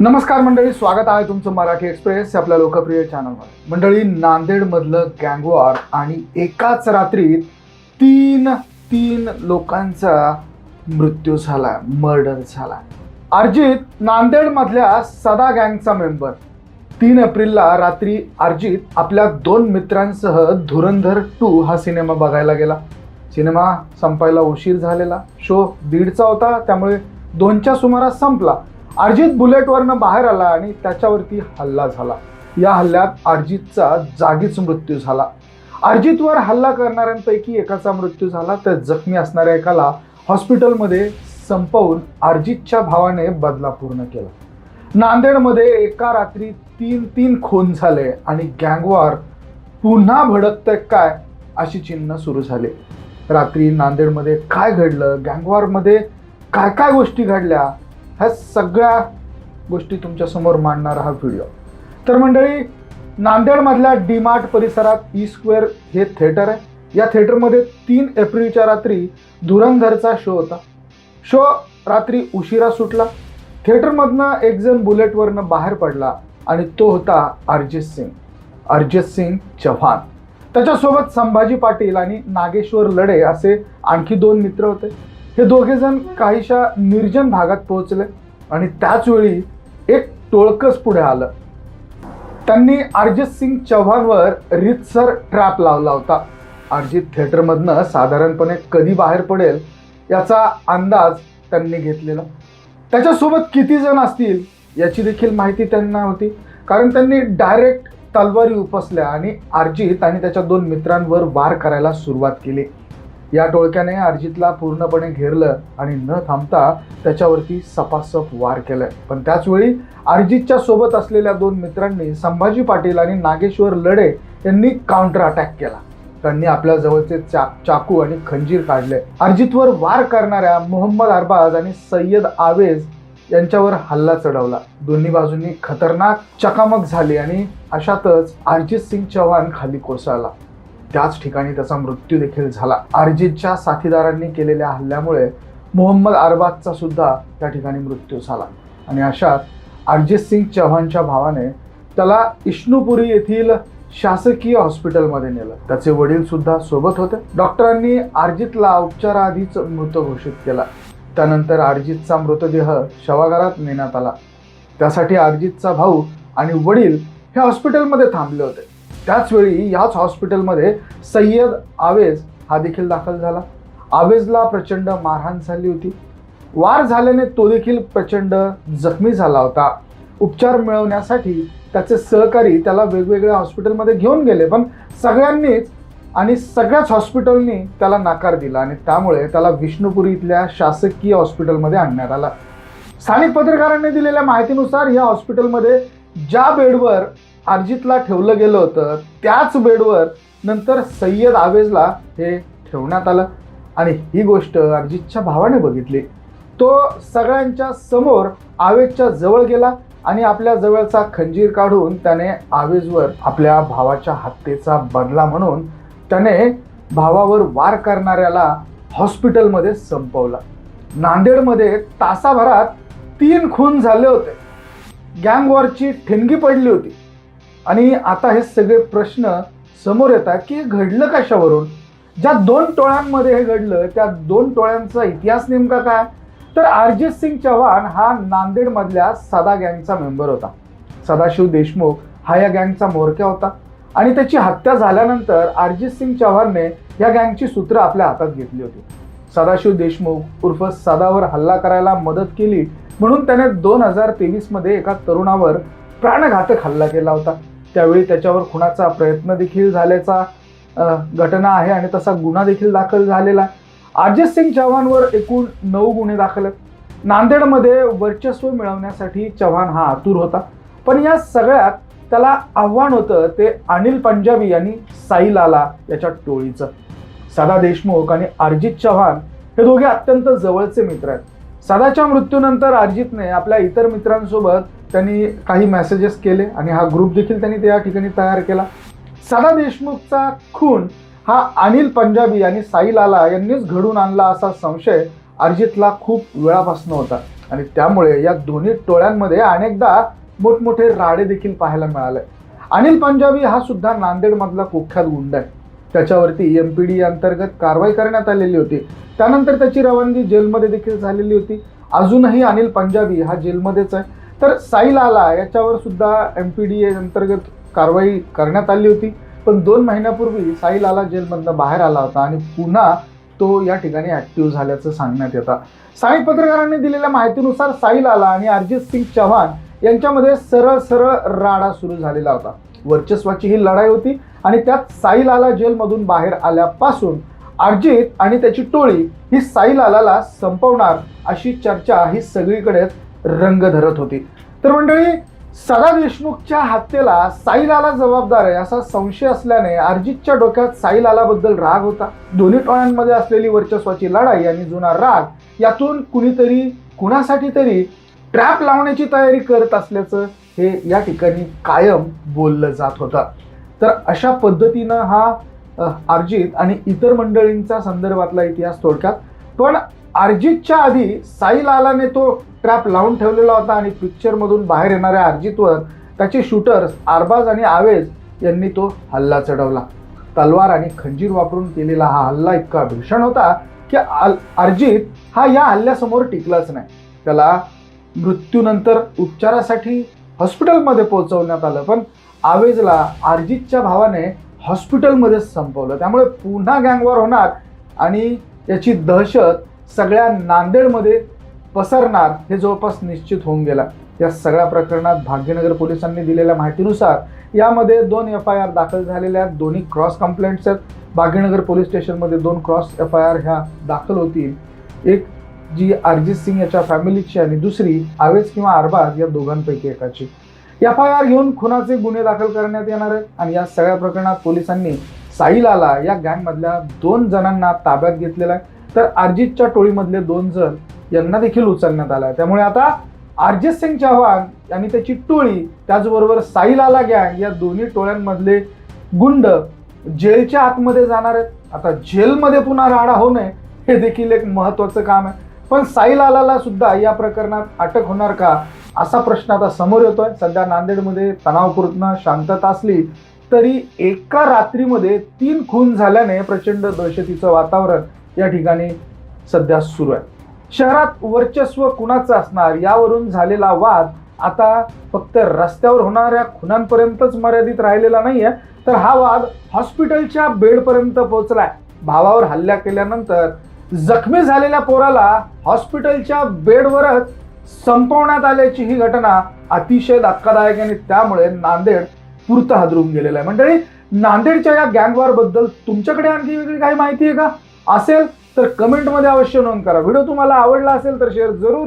नमस्कार मंडळी, स्वागत आहे तुमचं मराठी एक्सप्रेस आपल्या लोकप्रिय चॅनलवर। मंडळी, नांदेडमधलं गँगवॉर आणि एकाच रात्रीत तीन लोकांचा मृत्यू झाला, मर्डर झाला। अर्जित नांदेडमधल्या सदा गँगचा मेंबर। 3 एप्रिलला रात्री अर्जित आपल्या 2 मित्रांसह धुरंधर 2 हा सिनेमा बघायला गेला। सिनेमा संपायला उशीर झालेला, शो 1:30चा होता, त्यामुळे 2च्या सुमारास संपला। अर्जित बुलेटवरनं बाहेर आला आणि त्याच्यावरती हल्ला झाला। या हल्ल्यात अर्जितचा जागीच मृत्यू झाला। अर्जितवर हल्ला करणाऱ्यांपैकी एकाचा मृत्यू झाला, तर जखमी असणाऱ्या एकाला हॉस्पिटलमध्ये संपवून अर्जितच्या भावाने बदला पूर्ण केला। नांदेडमध्ये एका रात्री 3 खून झाले आणि गँगवॉर पुन्हा भडकतंय काय अशी चिन्ह सुरू झाले। रात्री नांदेडमध्ये काय घडलं, गँगवॉरमध्ये काय काय गोष्टी घडल्या, ह्या सगळ्या गोष्टी तुमच्यासमोर मांडणारा हा व्हिडिओ। तर मंडळी, नांदेडमधल्या डीमार्ट परिसरात E-स्क्वेअर हे थिएटर आहे। या थिएटरमध्ये 3 एप्रिलच्या रात्री धुरंधरचा शो होता। शो रात्री उशिरा सुटला। थिएटरमधनं एक जण बुलेटवरनं बाहेर पडला आणि तो होता अर्जित सिंग चव्हाण। त्याच्यासोबत संभाजी पाटील आणि नागेश्वर लढे असे आणखी 2 मित्र होते। हे दोघे जण काहीशा निर्जन भागात पोहोचले आणि त्याच वेळी एक टोळकस पुढे आलं। त्यांनी अर्जित सिंग चव्हाणवर रीतसर ट्रॅप लावला होता। अर्जित थिएटरमधनं साधारणपणे कधी बाहेर पडेल याचा अंदाज त्यांनी घेतलेला। त्याच्यासोबत किती जण असतील याची देखील माहिती त्यांना होती, कारण त्यांनी डायरेक्ट तलवारी उपसल्या आणि अर्जित आणि त्याच्या 2 मित्रांवर वार करायला सुरुवात केली। या टोळक्याने अर्जितला पूर्णपणे घेरलं आणि न थांबता त्याच्यावरती सपासप वार केलाय। पण त्याचवेळी अर्जितच्या सोबत असलेल्या 2 मित्रांनी संभाजी पाटील आणि नागेश्वर लढे यांनी काउंटर अटॅक केला। त्यांनी आपल्या जवळचे चाकू आणि खंजीर काढले। अर्जितवर वार करणाऱ्या मोहम्मद अरबाज आणि सय्यद आवेज यांच्यावर हल्ला चढवला। दोन्ही बाजूंनी खतरनाक चकामक झाली आणि अशातच अर्जित सिंग चव्हाण खाली कोसळला। त्याच ठिकाणी त्याचा मृत्यू देखील झाला। अर्जितच्या साथीदारांनी केलेल्या हल्ल्यामुळे मोहम्मद अरबाजचा सुद्धा त्या ठिकाणी मृत्यू झाला आणि अशात अर्जित सिंग चव्हाणच्या भावाने त्याला इष्णुपुरी येथील शासकीय हॉस्पिटलमध्ये नेलं। त्याचे वडील सुद्धा सोबत होते। डॉक्टरांनी अर्जितला उपचाराआधीच मृत घोषित केला। त्यानंतर अर्जितचा मृतदेह शवागारात नेण्यात आला। त्यासाठी अर्जितचा भाऊ आणि वडील हे हॉस्पिटलमध्ये थांबले होते। त्याचवेळी याच हॉस्पिटलमध्ये सय्यद आवेज हा देखील दाखल झाला। आवेजला प्रचंड मारहाण झाली होती। वार झाल्याने तो देखील प्रचंड जखमी झाला होता। उपचार मिळवण्यासाठी त्याचे सहकारी त्याला वेगवेगळ्या हॉस्पिटलमध्ये घेऊन गेले, पण सगळ्यांनीच आणि सगळ्याच हॉस्पिटलनी त्याला नकार दिला आणि त्यामुळे त्याला विष्णुपुरी इथल्या शासकीय हॉस्पिटलमध्ये आणण्यात आला। स्थानिक पत्रकारांनी दिलेल्या माहितीनुसार या हॉस्पिटलमध्ये ज्या बेडवर अर्जितला ठेवलं गेलं होतं त्याच बेडवर नंतर सय्यद आवेजला हे ठेवण्यात आलं आणि ही गोष्ट अर्जितच्या भावाने बघितली। तो सगळ्यांच्या समोर आवेजच्या जवळ गेला आणि आपल्या जवळचा खंजीर काढून त्याने आवेजवर आपल्या भावाच्या हत्येचा बदला म्हणून त्याने भावावर वार करणाऱ्याला हॉस्पिटलमध्ये संपवला। नांदेडमध्ये तासाभरात 3 खून झाले होते। गँगवॉरची ठिणगी पडली होती आणि आता हे सगळे प्रश्न समोर येतात की घडलं कशावरून। ज्या 2 टोळ्यांमध्ये हे घडलं त्या 2 टोळ्यांचा इतिहास नेमका काय, तर अर्जित सिंग चव्हाण हा नांदेडमधल्या सदा गँगचा मेंबर होता। सदाशिव देशमुख हा या गँगचा म्होरक्या होता आणि त्याची हत्या झाल्यानंतर अर्जित सिंग चव्हाणने या गँगची सूत्र आपल्या हातात घेतली होती। सदाशिव देशमुख उर्फ सदावर हल्ला करायला मदत केली म्हणून त्याने 2023 मध्ये एका तरुणावर प्राणघातक हल्ला केला होता। त्यावेळी त्याच्यावर खुनाचा प्रयत्न देखील झाल्याचा घटना आहे आणि तसा गुन्हा देखील दाखल झालेला। अर्जित सिंग चव्हाणवर एकूण 9 गुन्हे दाखल आहेत। नांदेडमध्ये वर्चस्व मिळवण्यासाठी चव्हाण हा आतुर होता, पण या सगळ्यात त्याला आव्हान होतं ते अनिल पंजाबी आणि साई लाला याच्या टोळीचं। सदा देशमुख आणि अर्जित चव्हाण हे दोघे अत्यंत जवळचे मित्र आहेत। सदाच्या मृत्यूनंतर अर्जितने आपल्या इतर मित्रांसोबत त्यांनी काही मेसेजेस केले आणि हा ग्रुप देखील त्यांनी त्या ठिकाणी तयार केला। सदा देशमुखचा खून हा अनिल पंजाबी आणि साई लाला यांनीच घडून आणला असा संशय अर्जितला खूप वेळापासून होता। आणि त्यामुळे या दोन्ही टोळ्यांमध्ये अनेकदा मोठमोठे राडे देखील पाहायला मिळाले. अनिल पंजाबी हा सुद्धा नांदेडमधला कुख्यात गुंड आहे. त्याच्यावरती MPD अंतर्गत कारवाई करण्यात आलेली होती. त्यानंतर त्याची रवानगी जेलमध्ये देखील झालेली होती. अजूनही अनिल पंजाबी हा जेलमध्येच आहे. तर साई लाला याच्यावर सुद्धा MPD अंतर्गत कारवाई करण्यात आली होती. पण 2 महिन्यापूर्वी साई लाला जेलमधनं बाहेर आला होता आणि पुन्हा तो या ठिकाणी ऍक्टिव्ह झाल्याचं सांगण्यात येतं. स्थानिक पत्रकारांनी दिलेल्या माहितीनुसार साई लाला आणि अरिजित सिंग चव्हाण यांच्यामध्ये सरळ राडा सुरू झालेला होता. वर्चस्वाची ही लढाई होती आणि त्यात साई लाला जेलमधून बाहेर आल्यापासून अरिजित आणि त्याची टोळी ही साई लालाला संपवणार अशी चर्चा ही सगळीकडेच रंग धरत होती. तर मंडळी, सदा देशमुखच्या हत्येला साई लाला जबाबदार आहे असा संशय असल्याने अरिजितच्या डोक्यात साई लालाबद्दल राग होता. दोन्ही टोळ्यांमध्ये असलेली वर्चस्वाची लढाई आणि जुना राग यातून कुणीतरी कुणासाठी तरी ट्रॅप लावण्याची तयारी करत असल्याचं हे या ठिकाणी कायम बोललं जात होतं. तर अशा पद्धतीनं हा अरिजित आणि इतर मंडळींचा संदर्भातला इतिहास थोडक्यात. पण अरिजितच्या आधी साई लालाने तो ट्रॅप लावून ठेवलेला होता आणि पिक्चरमधून बाहेर येणाऱ्या अरिजितवर त्याचे शूटर्स अरबाज आणि आवेज यांनी तो हल्ला चढवला. तलवार आणि खंजीर वापरून केलेला हा हल्ला इतका भीषण होता की अरिजित हा या हल्ल्यासमोर टिकलाच नाही. त्याला मृत्यूनंतर उपचारासाठी हॉस्पिटलमध्ये पोहोचवण्यात आलं, पण आवेजला अरिजितच्या भावाने हॉस्पिटलमध्येच संपवलं. त्यामुळे पुन्हा गँगवॉर होणार आणि याची दहशत सगळ्या नांदेडमध्ये पसरणार हे जवळपास निश्चित होऊन गेला. या सगळ्या प्रकरणात भाग्यनगर पोलिसांनी दिलेल्या माहितीनुसार यामध्ये 2 FIR दाखल झालेल्या आहेत. दोन्ही क्रॉस कंप्लेंट्स आहेत. भाग्यनगर पोलीस स्टेशनमध्ये 2 क्रॉस FIR ह्या दाखल होतील. एक जी अरिजित सिंग याच्या फॅमिलीची आणि दुसरी आवेज किंवा अरबाज या दोघांपैकी एकाची. FIR घेऊन खुनाचे गुन्हे दाखल करण्यात येणार आहेत. आणि या सगळ्या प्रकरणात पोलिसांनी साई लाला या गँगमधल्या 2 जणांना ताब्यात घेतलेला आहे. तर अरिजितच्या टोळीमधले 2 जण यांना देखील उचलण्यात आला. त्यामुळे आता अरिजित सिंग चव्हाण आणि त्याची टोळी त्याचबरोबर साई लाला गँग या दोन्ही टोळ्यांमधले गुंड जेलच्या आतमध्ये जाणार आहेत. आता जेलमध्ये पुन्हा राडा होऊ नये हे देखील एक महत्त्वाचं काम आहे. पण साई लालाला सुद्धा या प्रकरणात अटक होणार का असा प्रश्न आता समोर येतोय. सध्या नांदेडमध्ये तणावपूर्ण शांतता असली तरी एका रात्रीमध्ये 3 खून झाल्याने प्रचंड दहशतीचं वातावरण या ठिकाणी सध्या सुरू आहे. शहरात वर्चस्व कुणाचं असणार यावरून झालेला वाद आता फक्त रस्त्यावर होणाऱ्या खुनांपर्यंतच मर्यादित राहिलेला नाहीये, तर हा वाद हॉस्पिटलच्या बेडपर्यंत पोहोचलाय. भावावर हल्ला केल्यानंतर जखमी झालेल्या पोराला हॉस्पिटलच्या बेडवरच संपवण्यात आल्याची ही घटना अतिशय धक्कादायक आणि त्यामुळे नांदेड पुरतं हादरून गेलेलं आहे. मंडळी, नांदेडच्या या गँगवॉर बद्दल तुमच्याकडे आणखी वेगळी काही माहिती आहे का? असेल तर कमेंटमध्ये अवश्य नोंद करा. व्हिडिओ तुम्हाला आवडला असेल तर शेअर जरूर